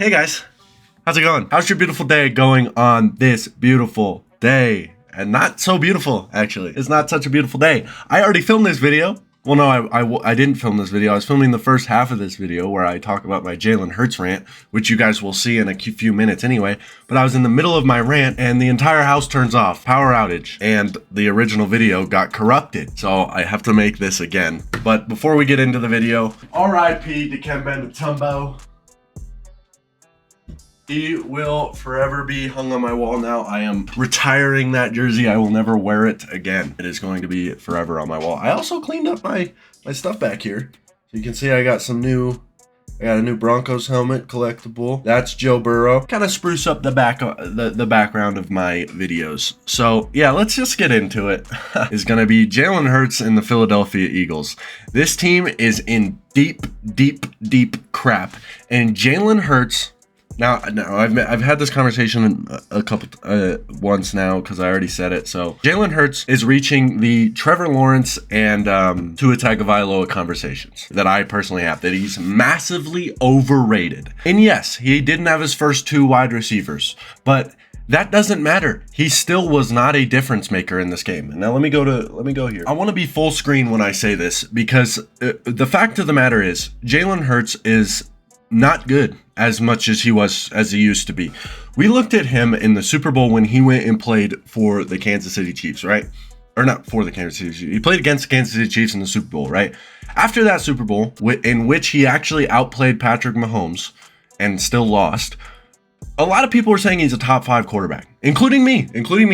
Hey guys, how's it going? How's your beautiful day going on this beautiful day? And not so beautiful, actually. It's not such a beautiful day. I already filmed this video. Well, no, I didn't film this video. I was filming the first half of this video where I talk about my Jalen Hurts rant, which you guys will see in a few minutes anyway. But I was in the middle of my rant and the entire house turns off, power outage, and the original video got corrupted. So I have to make this again. But before we get into the video, R.I.P. Dikembe Mutombo. He will forever be hung on my wall now. I am retiring that jersey. I will never wear it again. It is going to be forever on my wall. I also cleaned up my stuff back here. So you can see I got a new Broncos helmet collectible. That's Joe Burrow. Kind of spruce up the background of my videos. So yeah, let's just get into it. It's gonna be Jalen Hurts and the Philadelphia Eagles. This team is in deep crap. And Jalen Hurts. Now, I've had this conversation once now because I already said it. So Jalen Hurts is reaching the Trevor Lawrence and Tua Tagovailoa conversations that I personally have, that he's massively overrated. And yes, he didn't have his first two wide receivers, but that doesn't matter. He still was not a difference maker in this game. And now let me go here. I want to be full screen when I say this because the fact of the matter is Jalen Hurts is not good as much as he used to be. We looked at him in the Super Bowl when he went and played for the Kansas City Chiefs, right? Or not for the Kansas City Chiefs. He played against the Kansas City Chiefs in the Super Bowl, right? After that Super Bowl, in which he actually outplayed Patrick Mahomes and still lost, a lot of people were saying he's a top 5 quarterback, including me.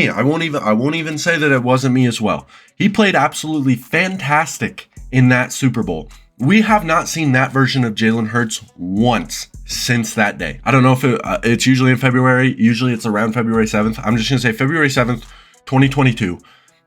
I won't even say that it wasn't me as well. He played absolutely fantastic in that Super Bowl. We have not seen that version of Jalen Hurts once since that day. I don't know if it's usually in February. Usually it's around February 7th. I'm just going to say February 7th, 2022.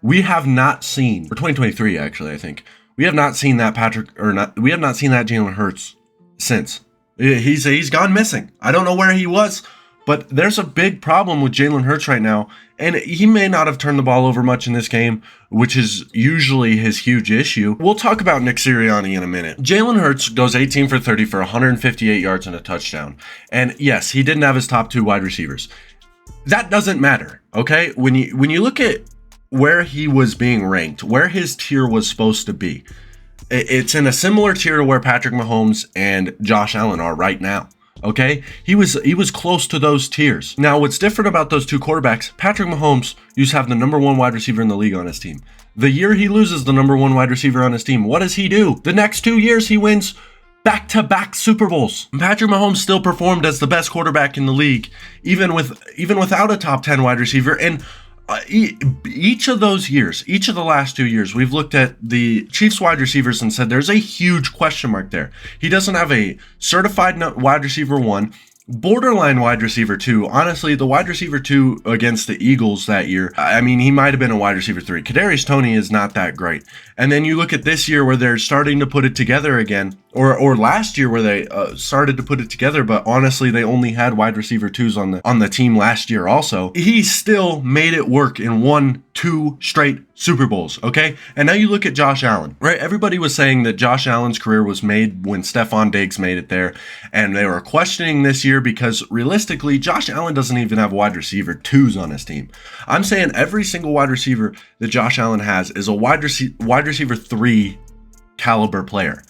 We have not seen, or 2023 actually, I think. We have not seen that we have not seen that Jalen Hurts since. He's gone missing. I don't know where he was. But there's a big problem with Jalen Hurts right now, and he may not have turned the ball over much in this game, which is usually his huge issue. We'll talk about Nick Sirianni in a minute. Jalen Hurts goes 18 for 30 for 158 yards and a touchdown. And yes, he didn't have his top 2 wide receivers. That doesn't matter, okay? When you look at where he was being ranked, where his tier was supposed to be, it's in a similar tier to where Patrick Mahomes and Josh Allen are right now. Okay, he was close to those tiers. Now, what's different about those two quarterbacks? Patrick Mahomes used to have the number 1 wide receiver in the league on his team. The year he loses the number 1 wide receiver on his team, what does he do? The next 2 years, he wins back-to-back Super Bowls. Patrick Mahomes still performed as the best quarterback in the league, even without a top 10 wide receiver. And each of those years, each of the last 2 years, we've looked at the Chiefs wide receivers and said there's a huge question mark there. He doesn't have a certified wide receiver 1, borderline wide receiver 2. Honestly, the wide receiver 2 against the Eagles that year, I mean, he might have been a wide receiver 3. Kadarius Toney is not that great. And then you look at this year where they're starting to put it together again, or last year where they started to put it together, but honestly, they only had wide receiver 2s on the team last year also. He still made it work in 1-2 straight Super Bowls, okay? And now you look at Josh Allen, right? Everybody was saying that Josh Allen's career was made when Stephon Diggs made it there, and they were questioning this year because realistically, Josh Allen doesn't even have wide receiver 2s on his team. I'm saying every single wide receiver that Josh Allen has is a wide receiver 3 caliber player.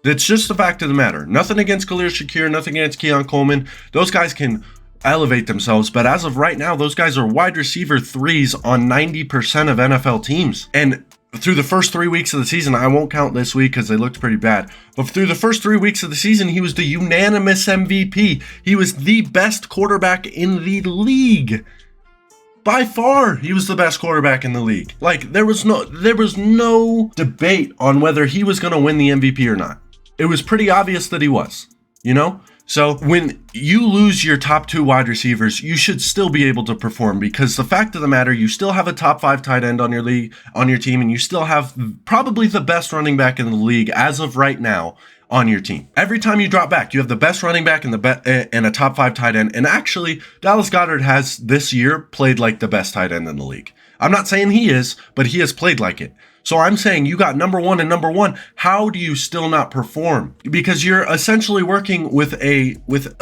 That's just the fact of the matter. Nothing against Khalil Shakir, nothing against Keon Coleman. Those guys can elevate themselves, but as of right now, those guys are wide receiver 3s on 90% of NFL teams. And through the first 3 weeks of the season, I won't count this week because they looked pretty bad, but through the first 3 weeks of the season, he was the unanimous MVP. He was the best quarterback in the league. By far, he was the best quarterback in the league. Like, there was no debate on whether he was going to win the MVP or not. It was pretty obvious that he was, you know? So when you lose your top 2 wide receivers, you should still be able to perform, because the fact of the matter, you still have a top 5 tight end on your team, and you still have probably the best running back in the league as of right now on your team. Every time you drop back, you have the best running back and a top 5 tight end. And actually, Dallas Goedert has this year played like the best tight end in the league. I'm not saying he is, but he has played like it. So I'm saying you got number one and number one. How do you still not perform? Because you're essentially working with a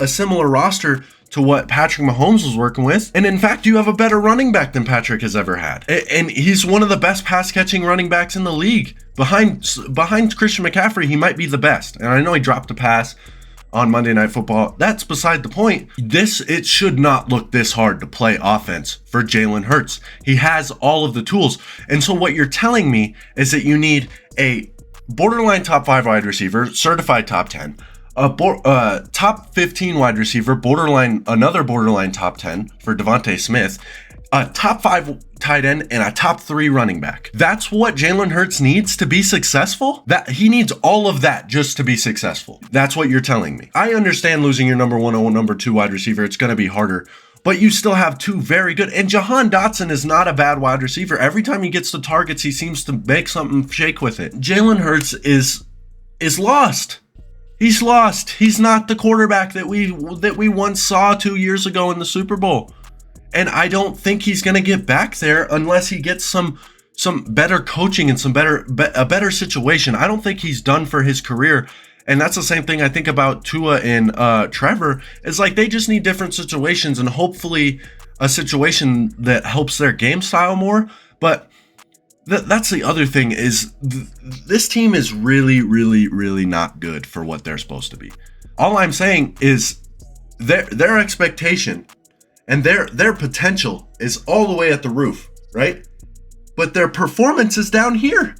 similar roster to what Patrick Mahomes was working with. And in fact, you have a better running back than Patrick has ever had. And he's one of the best pass catching running backs in the league. Behind Christian McCaffrey, he might be the best. And I know he dropped a pass on Monday Night Football. That's beside the point. It should not look this hard to play offense for Jalen Hurts. He has all of the tools. And so what you're telling me is that you need a borderline top 5 wide receiver, certified top 10, a top 15 wide receiver, another borderline top 10 for Devontae Smith, a top 5 tight end, and a top 3 running back. That's what Jalen Hurts needs to be successful? That he needs all of that just to be successful. That's what you're telling me. I understand losing your number 1 or number 2 wide receiver. It's going to be harder, but you still have 2 very good. And Jahan Dotson is not a bad wide receiver. Every time he gets the targets, he seems to make something shake with it. Jalen Hurts is lost. He's lost. He's not the quarterback that we once saw 2 years ago in the Super Bowl. And I don't think he's going to get back there unless he gets some better coaching and a better situation. I don't think he's done for his career. And that's the same thing I think about Tua and Trevor. It's like they just need different situations and hopefully a situation that helps their game style more. But that's the other thing is this team is really, really, really not good for what they're supposed to be. All I'm saying is their expectation and their potential is all the way at the roof, right? But their performance is down here.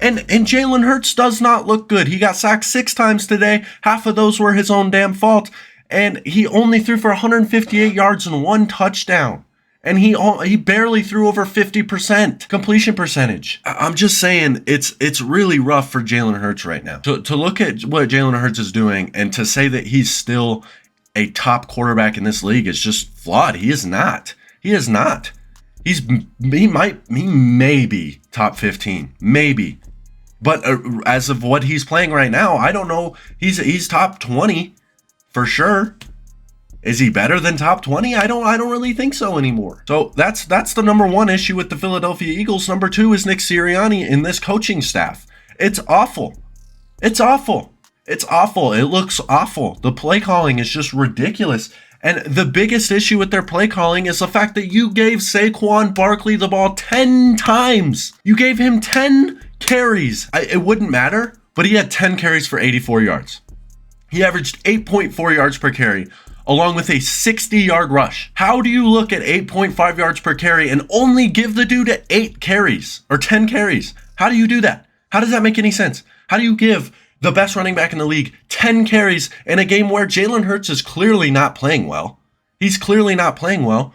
And Jalen Hurts does not look good. He got sacked 6 times today. Half of those were his own damn fault. And he only threw for 158 yards and 1 touchdown. And he barely threw over 50% completion percentage. I'm just saying it's really rough for Jalen Hurts right now. To look at what Jalen Hurts is doing and to say that he's still a top quarterback in this league is just flawed. He is not. He is not. He may be top 15, maybe. But as of what he's playing right now, I don't know. He's top 20 for sure. Is he better than top 20? I don't really think so anymore. So that's the number 1 issue with the Philadelphia Eagles. Number 2 is Nick Sirianni in this coaching staff. It's awful. It's awful. It's awful. It looks awful. The play calling is just ridiculous. And the biggest issue with their play calling is the fact that you gave Saquon Barkley the ball 10 times. You gave him 10 carries. It wouldn't matter, but he had 10 carries for 84 yards. He averaged 8.4 yards per carry, along with a 60-yard rush. How do you look at 8.5 yards per carry and only give the dude 8 carries or 10 carries? How do you do that? How does that make any sense? How do you give the best running back in the league 10 carries in a game where Jalen Hurts is clearly not playing well? He's clearly not playing well.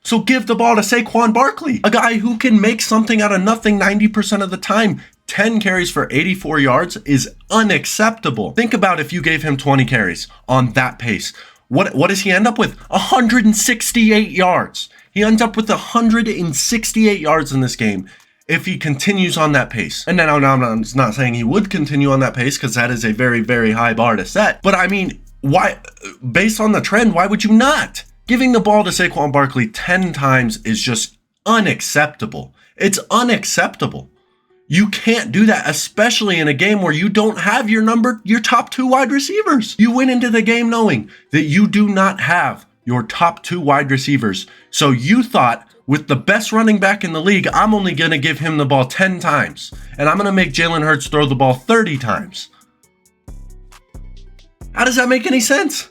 So give the ball to Saquon Barkley, a guy who can make something out of nothing 90% of the time. 10 carries for 84 yards is unacceptable. Think about if you gave him 20 carries on that pace. What does he end up with? 168 yards. He ends up with 168 yards in this game if he continues on that pace. And now I'm not saying he would continue on that pace because that is a very, very high bar to set. But I mean, why? Based on the trend, why would you not? Giving the ball to Saquon Barkley 10 times is just unacceptable. It's unacceptable. You can't do that, especially in a game where you don't have your top 2 wide receivers. You went into the game knowing that you do not have your top 2 wide receivers. So you thought, with the best running back in the league, I'm only going to give him the ball 10 times. And I'm going to make Jalen Hurts throw the ball 30 times. How does that make any sense?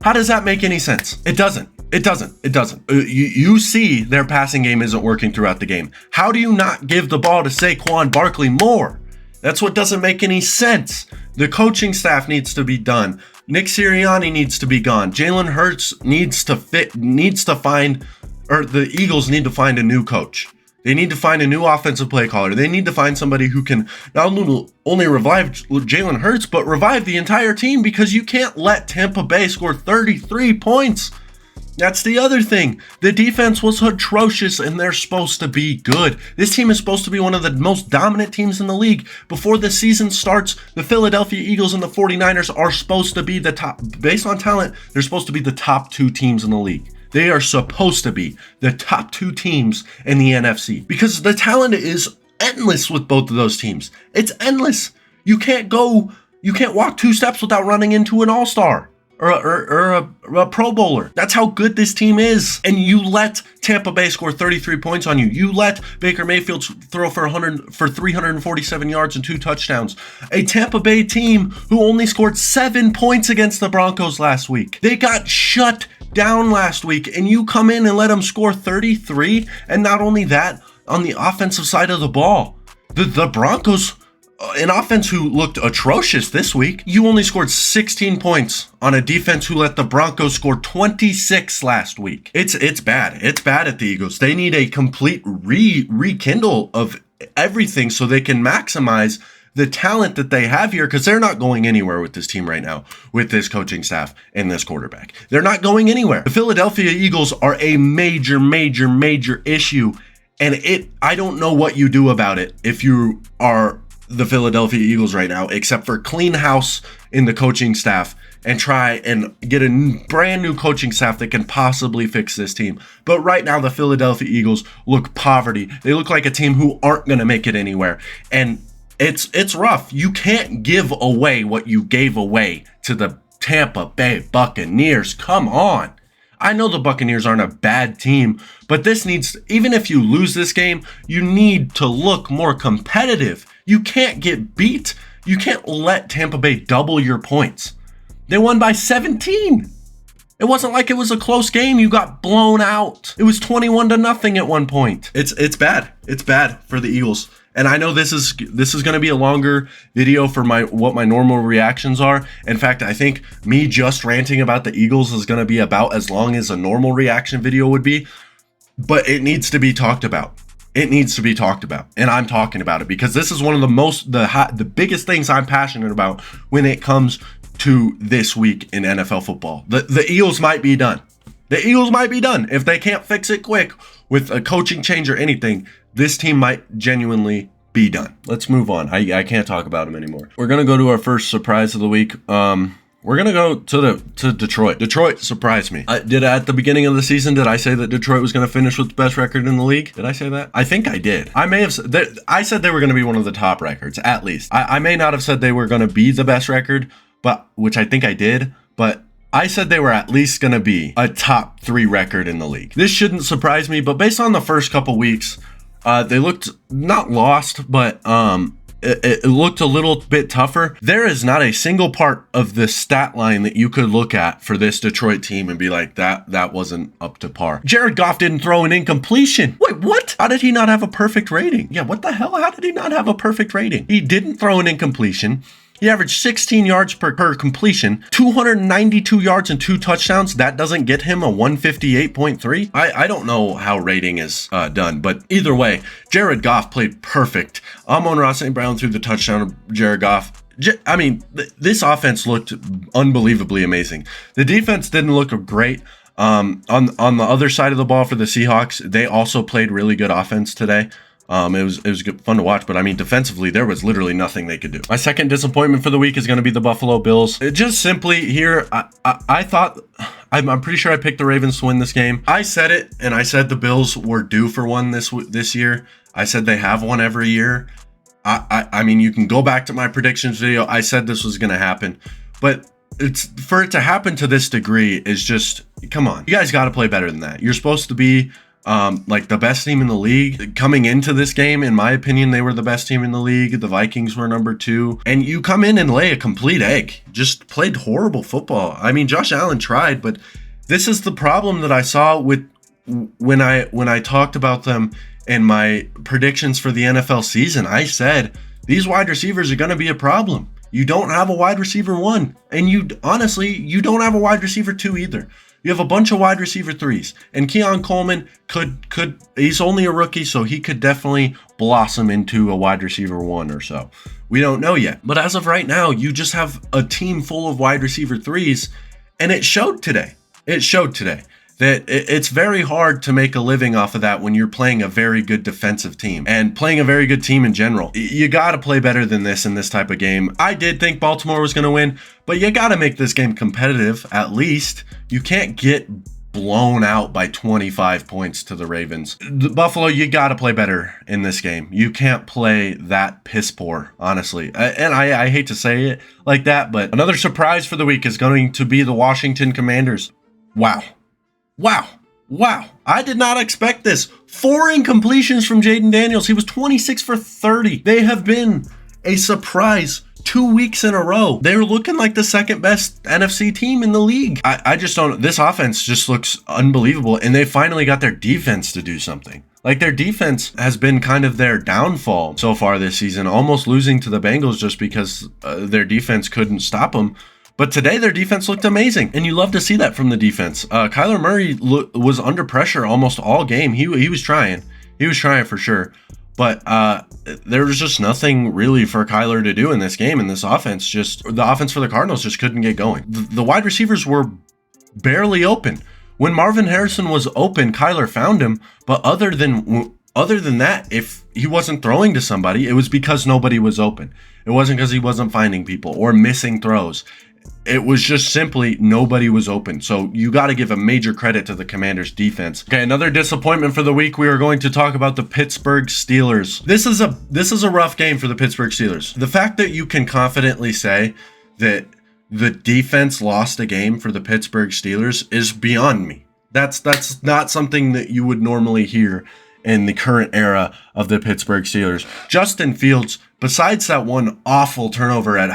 How does that make any sense? It doesn't. It doesn't. You see their passing game isn't working throughout the game. How do you not give the ball to Saquon Barkley more? That's what doesn't make any sense. The coaching staff needs to be done. Nick Sirianni needs to be gone. Jalen Hurts the Eagles need to find a new coach. They need to find a new offensive play caller. They need to find somebody who can not only revive Jalen Hurts, but revive the entire team, because you can't let Tampa Bay score 33 points. That's the other thing. The defense was atrocious, and they're supposed to be good. This team is supposed to be one of the most dominant teams in the league. Before the season starts, the Philadelphia Eagles and the 49ers are supposed to be the top. Based on talent, they're supposed to be the top 2 teams in the league. They are supposed to be the top 2 teams in the NFC because the talent is endless with both of those teams. It's endless. You can't walk 2 steps without running into an all-star or a Pro Bowler. That's how good this team is. And you let Tampa Bay score 33 points on you. You let Baker Mayfield throw for 347 yards and 2 touchdowns. A Tampa Bay team who only scored 7 points against the Broncos last week. They got shut down last week, and you come in and let them score 33. And not only that, on the offensive side of the ball, the Broncos, an offense who looked atrocious this week, you only scored 16 points on a defense who let the Broncos score 26 last week. It's bad. It's bad at the Eagles. They need a complete rekindle of everything so they can maximize the talent that they have here, because they're not going anywhere with this team right now, with this coaching staff and this quarterback. They're not going anywhere. The Philadelphia Eagles are a major, major, major issue, and I don't know what you do about it if you are the Philadelphia Eagles right now, except for clean house in the coaching staff and try and get a brand new coaching staff that can possibly fix this team. But right now, the Philadelphia Eagles look poverty. They look like a team who aren't going to make it anywhere. And it's rough. You can't give away what you gave away to the Tampa Bay Buccaneers. Come on. I know the Buccaneers aren't a bad team, but this needs, even if you lose this game, you need to look more competitive. You can't get beat. You can't let Tampa Bay double your points. They won by 17. It wasn't like it was a close game. You got blown out. It was 21-0 at one point. It's bad. It's bad for the Eagles. And I know this is going to be a longer video for what my normal reactions are. In fact, I think me just ranting about the Eagles is going to be about as long as a normal reaction video would be. But it needs to be talked about. It needs to be talked about. And I'm talking about it because this is one of the biggest things I'm passionate about when it comes to this week in NFL football. The Eagles might be done. The Eagles might be done. If they can't fix it quick with a coaching change or anything, this team might genuinely be done. Let's move on. I can't talk about them anymore. We're going to go to our first surprise of the week. We're going to go to Detroit. Detroit surprised me. At the beginning of the season, did I say that Detroit was going to finish with the best record in the league? Did I say that? I think I did. I may have said, I said they were going to be one of the top records, at least. I may not have said they were going to be the best record, which I think I did, but I said they were at least going to be a top 3 record in the league. This shouldn't surprise me, but based on the first couple weeks, they looked not lost, but it looked a little bit tougher. There is not a single part of the stat line that you could look at for this Detroit team and be like, that wasn't up to par. Jared Goff didn't throw an incompletion. Wait, what? How did he not have a perfect rating? Yeah, what the hell? How did he not have a perfect rating? He didn't throw an incompletion. He averaged 16 yards per completion, 292 yards and 2 touchdowns. That doesn't get him a 158.3. I don't know how rating is done, but either way, Jared Goff played perfect. Amon-Ra St. Brown threw the touchdown of Jared Goff. This offense looked unbelievably amazing. The defense didn't look great. On the other side of the ball for the Seahawks, they also played really good offense today. It was good, fun to watch, but I mean, defensively, there was literally nothing they could do. My second disappointment for the week is going to be the Buffalo Bills. Just simply here, I thought, I'm pretty sure I picked the Ravens to win this game. I said it, and I said the Bills were due for one this year. I said they have one every year. I mean, you can go back to my predictions video. I said this was going to happen, but for it to happen to this degree is just, come on. You guys got to play better than that. You're supposed to be like the best team in the league. Coming into this game, in my opinion, they were the best team in the league. The Vikings were number 2. And you come in and lay a complete egg. Just played horrible football. I mean, Josh Allen tried, but this is the problem that I saw with when I talked about them in my predictions for the NFL season. I said, these wide receivers are going to be a problem. You don't have a wide receiver 1. And you don't have a wide receiver 2 either. You have a bunch of wide receiver 3s, and Keon Coleman he's only a rookie, so he could definitely blossom into a wide receiver 1 or so. We don't know yet. But as of right now, you just have a team full of wide receiver 3s, and it showed today. That it's very hard to make a living off of that when you're playing a very good defensive team and playing a very good team in general. You got to play better than this in this type of game. I did think Baltimore was going to win, but you got to make this game competitive at least. You can't get blown out by 25 points to the Ravens. Buffalo, you got to play better in this game. You can't play that piss poor, honestly. And I hate to say it like that, but another surprise for the week is going to be the Washington Commanders. Wow. I did not expect this. 4 incompletions from Jaden Daniels. He was 26 for 30. They have been a surprise 2 weeks in a row. They're looking like the second best NFC team in the league. I just don't, this offense just looks unbelievable, and they finally got their defense to do something. Like, their defense has been kind of their downfall so far this season, almost losing to the Bengals just because their defense couldn't stop them. But today their defense looked amazing, and you love to see that from the defense. Kyler Murray was under pressure almost all game. He was trying. He was trying for sure. But there was just nothing really for Kyler to do in this game, and this offense the offense for the Cardinals just couldn't get going. The wide receivers were barely open. When Marvin Harrison was open, Kyler found him, but other than that, if he wasn't throwing to somebody, it was because nobody was open. It wasn't because he wasn't finding people or missing throws. It was just simply nobody was open. So you got to give a major credit to the Commanders defense. Okay, another disappointment for the week. We are going to talk about the Pittsburgh Steelers. This is a rough game for the Pittsburgh Steelers. The fact that you can confidently say that the defense lost a game for the Pittsburgh Steelers is beyond me. That's not something that you would normally hear in the current era of the Pittsburgh Steelers. Justin Fields, besides that one awful turnover at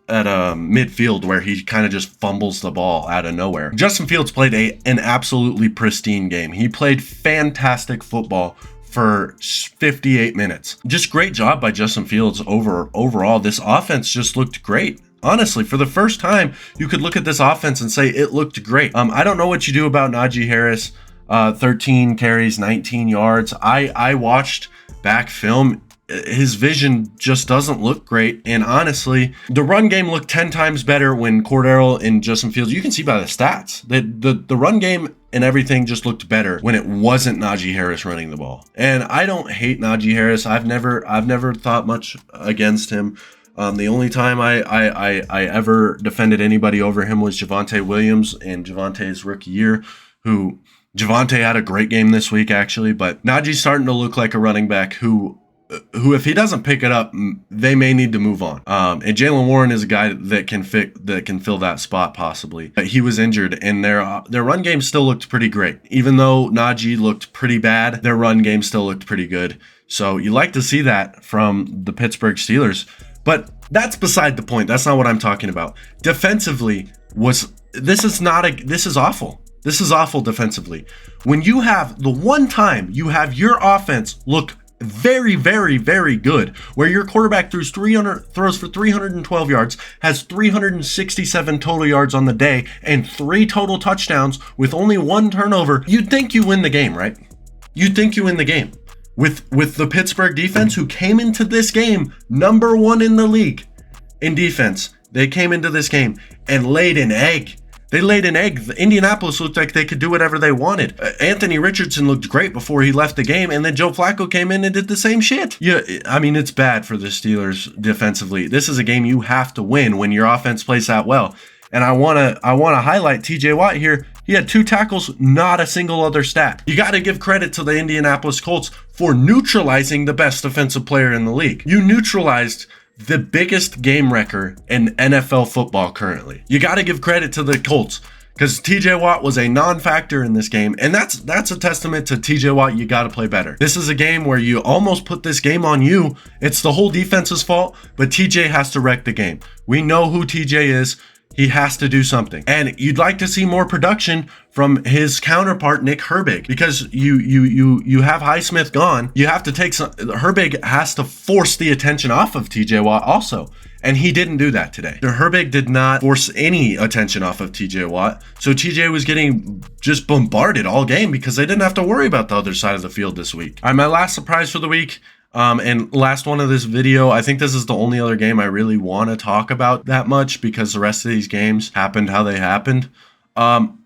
midfield where he kind of just fumbles the ball out of nowhere, Justin Fields played an absolutely pristine game. He played fantastic football for 58 minutes. Just great job by Justin Fields overall. This offense just looked great. Honestly, for the first time, you could look at this offense and say it looked great. I don't know what you do about Najee Harris. 13 carries, 19 yards. I watched back film. His vision just doesn't look great. And honestly, the run game looked 10 times better when Cordero and Justin Fields, you can see by the stats that the run game and everything just looked better when it wasn't Najee Harris running the ball. And I don't hate Najee Harris. I've never thought much against him. The only time I ever defended anybody over him was Javonte Williams in Javante's rookie year, who Javonte had a great game this week, actually, but Najee's starting to look like a running back who if he doesn't pick it up, they may need to move on. And Jaylen Warren is a guy that can fill that spot possibly. He was injured, and their run game still looked pretty great. Even though Najee looked pretty bad, their run game still looked pretty good. So you like to see that from the Pittsburgh Steelers. But that's beside the point. That's not what I'm talking about. Defensively, this is awful. This is awful defensively. When you have the one time you have your offense look very, very, very good, where your quarterback throws for 312 yards, has 367 total yards on the day, and 3 total touchdowns with only 1 turnover, you'd think you win the game, right? You'd think you win the game. With the Pittsburgh defense, who came into this game number 1 in the league in defense, they came into this game and laid an egg. They laid an egg. Indianapolis looked like they could do whatever they wanted. Anthony Richardson looked great before he left the game, and then Joe Flacco came in and did the same shit. Yeah, I mean, it's bad for the Steelers defensively. This is a game you have to win when your offense plays that well. And I wanna highlight TJ Watt here. He had 2 tackles, not a single other stat. You got to give credit to the Indianapolis Colts for neutralizing the best defensive player in the league. You neutralized the biggest game wrecker in NFL football currently. You got to give credit to the Colts because TJ Watt was a non-factor in this game, and that's a testament to TJ Watt. You got to play better. This is a game where you almost put this game on you. It's the whole defense's fault, but TJ has to wreck the game. We know who TJ is. He has to do something. And you'd like to see more production from his counterpart, Nick Herbig, because you have Highsmith gone. You have to take Herbig has to force the attention off of TJ Watt also. And he didn't do that today. Herbig did not force any attention off of TJ Watt. So TJ was getting just bombarded all game because they didn't have to worry about the other side of the field this week. All right, my last surprise for the week. And last one of this video, I think this is the only other game I really want to talk about that much because the rest of these games happened how they happened.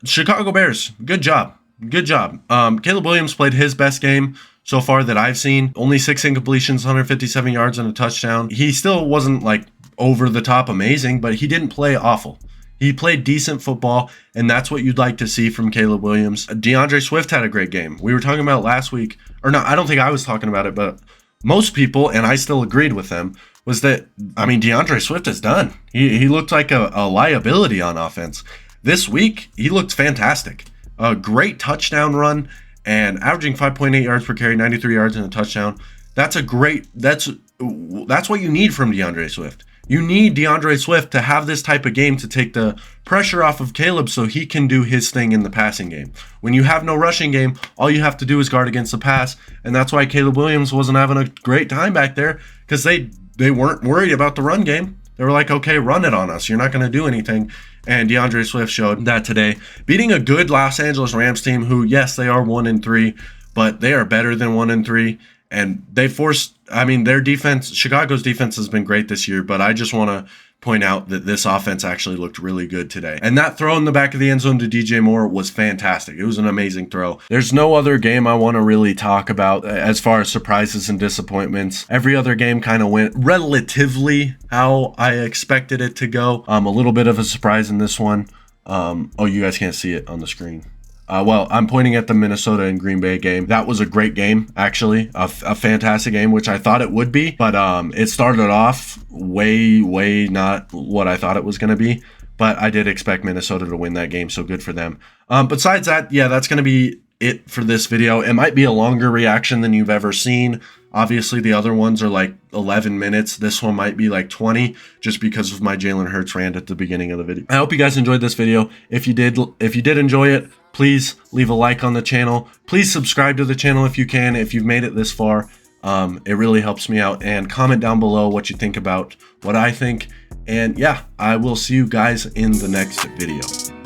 Chicago Bears, good job. Good job. Caleb Williams played his best game so far that I've seen. Only 6 incompletions, 157 yards and a touchdown. He still wasn't like over the top amazing, but he didn't play awful. He played decent football, and that's what you'd like to see from Caleb Williams. DeAndre Swift had a great game. We were talking about last week, or no, I don't think I was talking about it, but most people, and I still agreed with them, was that, I mean, DeAndre Swift is done. He looked like a liability on offense. This week, he looked fantastic. A great touchdown run, and averaging 5.8 yards per carry, 93 yards and a touchdown. That's what you need from DeAndre Swift. You need DeAndre Swift to have this type of game to take the pressure off of Caleb so he can do his thing in the passing game. When you have no rushing game, all you have to do is guard against the pass, and that's why Caleb Williams wasn't having a great time back there, because they weren't worried about the run game. They were like, okay, run it on us. You're not going to do anything. And DeAndre Swift showed that today, beating a good Los Angeles Rams team who, yes, they are 1-3, but they are better than 1-3. And they forced, I mean, their defense, Chicago's defense has been great this year, but I just want to point out that this offense actually looked really good today. And that throw in the back of the end zone to DJ Moore was fantastic. It was an amazing throw. There's no other game I want to really talk about as far as surprises and disappointments. Every other game kind of went relatively how I expected it to go. A little bit of a surprise in this one. Oh, you guys can't see it on the screen. Well, I'm pointing at the Minnesota and Green Bay game. That was a great game, actually. A fantastic game, which I thought it would be. But it started off way not what I thought it was going to be. But I did expect Minnesota to win that game, so good for them. Besides that, yeah, that's going to be it for this video. It might be a longer reaction than you've ever seen. Obviously, the other ones are like 11 minutes. This one might be like 20 just because of my Jalen Hurts rant at the beginning of the video. I hope you guys enjoyed this video. If you did enjoy it, please leave a like on the channel. Please subscribe to the channel if you can, if you've made it this far. It really helps me out. And comment down below what you think about what I think. And yeah, I will see you guys in the next video.